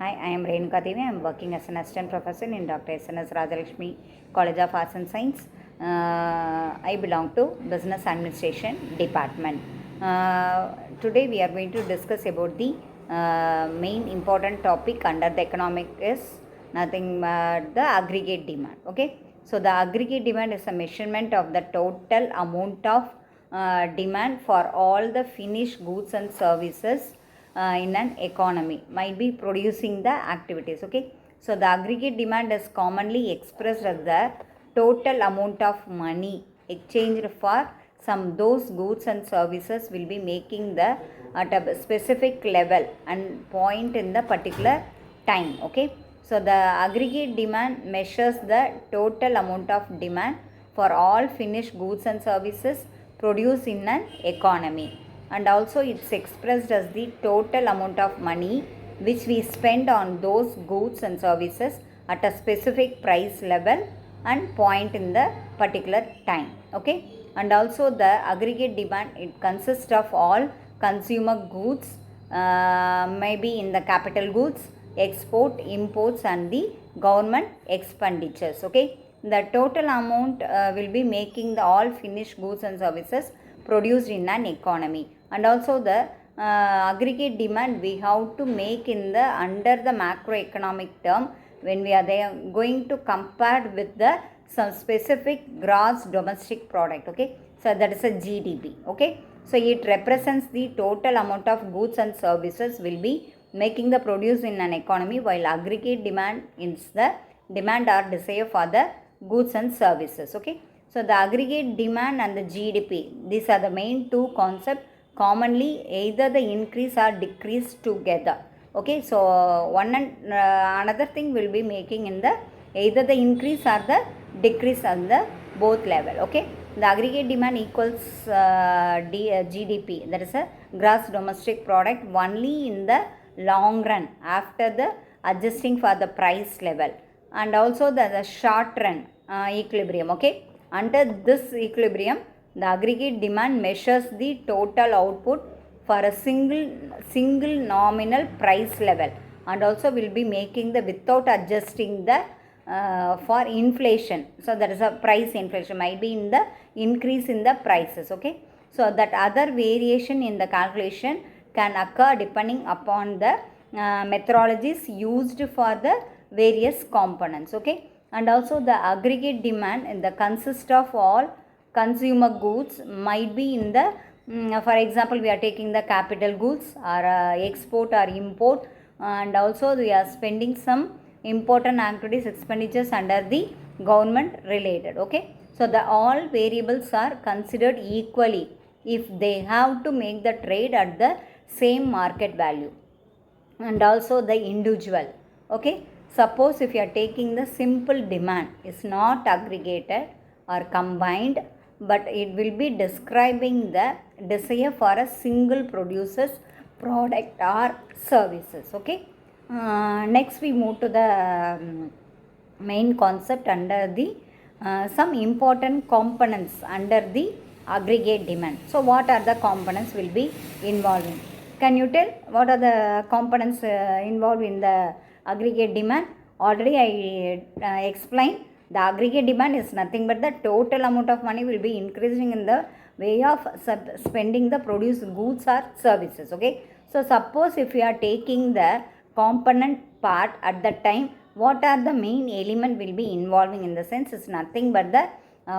Hi, I am Renuga Devi. I am working as an assistant professor in Dr. S.N.S. Rajalakshmi College of Arts and Science. I belong to Business Administration Department. Today we are going to discuss about the main important topic under the economic is nothing but the aggregate demand. Okay, so the aggregate demand is a measurement of the total amount of demand for all the finished goods and services in an economy might be producing the activities. Okay, so the aggregate demand is commonly expressed as the total amount of money exchanged for some those goods and services will be making the at a specific level and point in the particular time. Okay, so the aggregate demand measures the total amount of demand for all finished goods and services produced in an economy, and also it's expressed as the total amount of money which we spend on those goods and services at a specific price level and point in the particular time. Okay, and also the aggregate demand, it consists of all consumer goods, maybe in the capital goods, export, imports, and the government expenditures. Okay, the total amount will be making the all finished goods and services produced in an economy. And also the aggregate demand we have to make in the under the macroeconomic term when we are there going to compare with the some specific gross domestic product. Okay, so that is a GDP. Okay, so it represents the total amount of goods and services will be making the produce in an economy, while aggregate demand is the demand or desire for the goods and services. Okay, so the aggregate demand and the GDP, these are the main two concepts commonly either the increase or decrease together. Okay, so one and another thing will be making in the either the increase or the decrease on the both level. Okay, the aggregate demand equals GDP, that is a gross domestic product, only in the long run after the adjusting for the price level, and also the short run equilibrium. Okay, under this equilibrium the aggregate demand measures the total output for a single nominal price level, and also will be making the without adjusting the for inflation. So that is a price inflation might be in the increase in the prices. Okay, so that other variation in the calculation can occur depending upon the methodologies used for the various components. Okay, and also the aggregate demand in the consist of all consumer goods might be in the for example we are taking the capital goods or export or import, and also we are spending some important activities expenditures under the government related. Okay, so the all variables are considered equally if they have to make the trade at the same market value, and also the individual. Okay, suppose if you are taking the simple demand is not aggregated or combined, but it will be describing the desire for a single producer's product or services. Okay, next we move to the main concept under the some important components under the aggregate demand. So what are the components will be involving? Can you tell what are the components involved in the aggregate demand? Already I explained. The aggregate demand is nothing but the total amount of money will be increasing in the way of spending the produced goods or services. Okay, so suppose if we are taking the component part at the time, what are the main element will be involving in the sense is nothing but the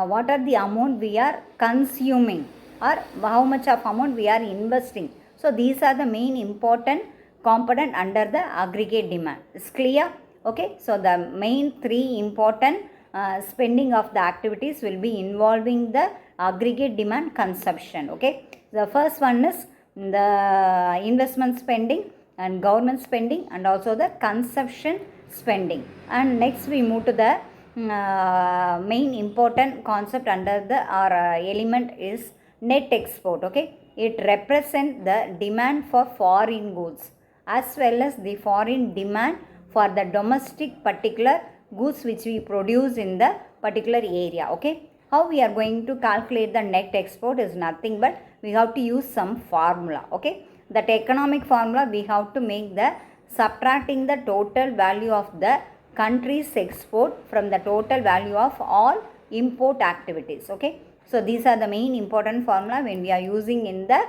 what are the amount we are consuming or how much of amount we are investing. So these are the main important component under the aggregate demand. Is clear? Okay, so the main three important spending of the activities will be involving the aggregate demand consumption. Okay, the first one is the investment spending and government spending, and also the consumption spending. And next we move to the main important concept under the or element is net export. Okay, it represents the demand for foreign goods as well as the foreign demand for the domestic particular goods which we produce in the particular area. Okay, how we are going to calculate the net export is nothing but we have to use some formula. Okay, that economic formula we have to make the subtracting the total value of the country's export from the total value of all import activities. Okay, so these are the main important formula when we are using in the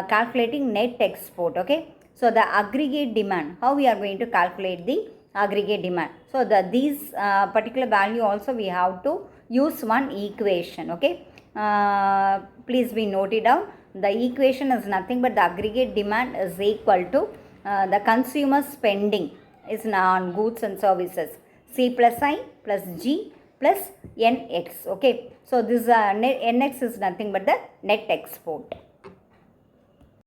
calculating net export. Okay, so the aggregate demand, how we are going to calculate the aggregate demand? So these particular value also we have to use one equation. Okay, please be noted down. The equation is nothing but the aggregate demand is equal to the consumer spending is on goods and services, C plus I plus G plus NX. Okay, so this nx is nothing but the net export.